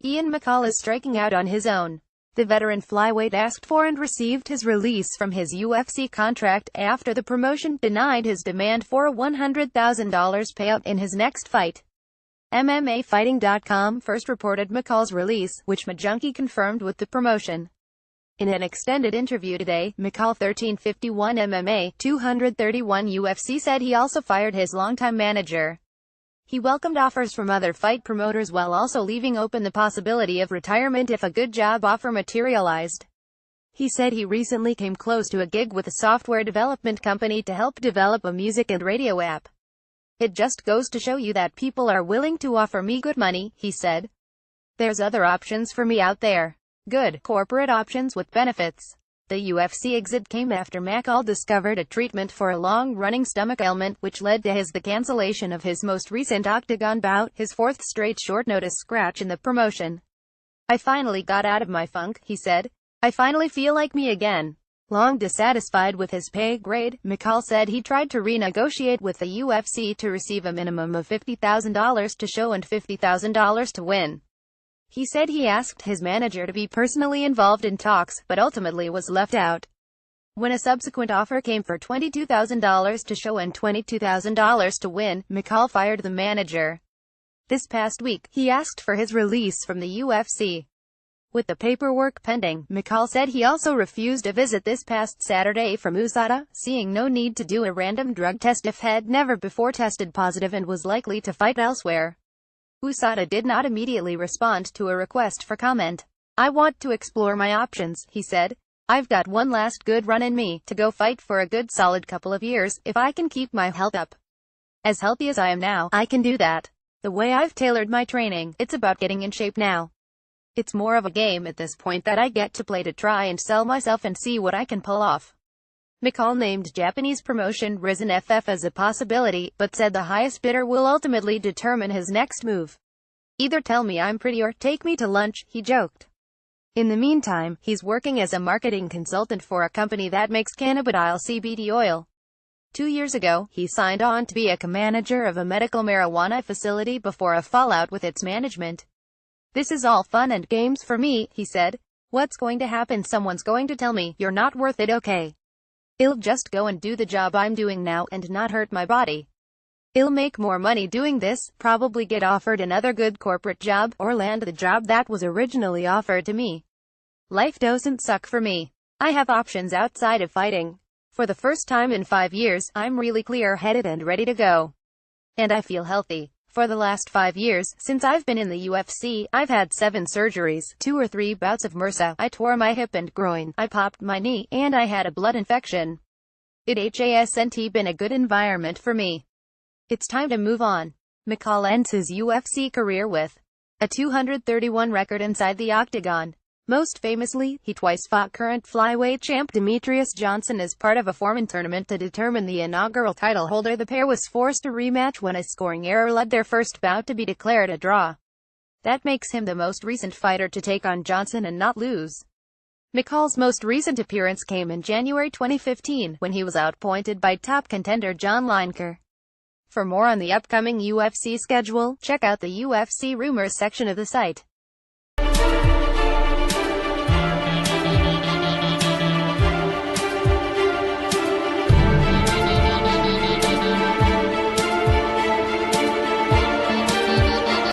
Ian McCall is striking out on his own. The veteran flyweight asked for and received his release from his UFC contract after the promotion denied his demand for a $100,000 payout in his next fight. MMAfighting.com first reported McCall's release, which McJunkie confirmed with the promotion. In an extended interview today, McCall 1351 MMA, 231 UFC said he also fired his longtime manager. He welcomed offers from other fight promoters while also leaving open the possibility of retirement if a good job offer materialized. He said he recently came close to a gig with a software development company to help develop a music and radio app. It just goes to show you that people are willing to offer me good money, he said. There's other options for me out there. Good, corporate options with benefits. The UFC exit came after McCall discovered a treatment for a long-running stomach ailment, which led to the cancellation of his most recent Octagon bout, his fourth straight short-notice scratch in the promotion. I finally got out of my funk, he said. I finally feel like me again. Long dissatisfied with his pay grade, McCall said he tried to renegotiate with the UFC to receive a minimum of $50,000 to show and $50,000 to win. He said he asked his manager to be personally involved in talks, but ultimately was left out. When a subsequent offer came for $22,000 to show and $22,000 to win, McCall fired the manager. This past week, he asked for his release from the UFC. With the paperwork pending, McCall said he also refused a visit this past Saturday from USADA, seeing no need to do a random drug test if had never before tested positive and was likely to fight elsewhere. USADA did not immediately respond to a request for comment. I want to explore my options, he said. I've got one last good run in me, to go fight for a good solid couple of years, if I can keep my health up. As healthy as I am now, I can do that. The way I've tailored my training, it's about getting in shape now. It's more of a game at this point that I get to play to try and sell myself and see what I can pull off. McCall named Japanese promotion Risen FF as a possibility, but said the highest bidder will ultimately determine his next move. Either tell me I'm pretty or take me to lunch, he joked. In the meantime, he's working as a marketing consultant for a company that makes cannabidiol CBD oil. 2 years ago, he signed on to be a manager of a medical marijuana facility before a fallout with its management. This is all fun and games for me, he said. What's going to happen? Someone's going to tell me, you're not worth it, okay? I'll just go and do the job I'm doing now, and not hurt my body. I'll make more money doing this, probably get offered another good corporate job, or land the job that was originally offered to me. Life doesn't suck for me. I have options outside of fighting. For the first time in 5 years, I'm really clear-headed and ready to go. And I feel healthy. For the last 5 years, since I've been in the UFC, I've had 7 surgeries, 2 or 3 bouts of MRSA, I tore my hip and groin, I popped my knee, and I had a blood infection. It hasn't been a good environment for me. It's time to move on. McCall ends his UFC career with a 231 record inside the octagon. Most famously, he twice fought current flyweight champ Demetrius Johnson as part of a four-man tournament to determine the inaugural title holder. The pair was forced to rematch when a scoring error led their first bout to be declared a draw. That makes him the most recent fighter to take on Johnson and not lose. McCall's most recent appearance came in January 2015, when he was outpointed by top contender John Lineker. For more on the upcoming UFC schedule, check out the UFC Rumors section of the site.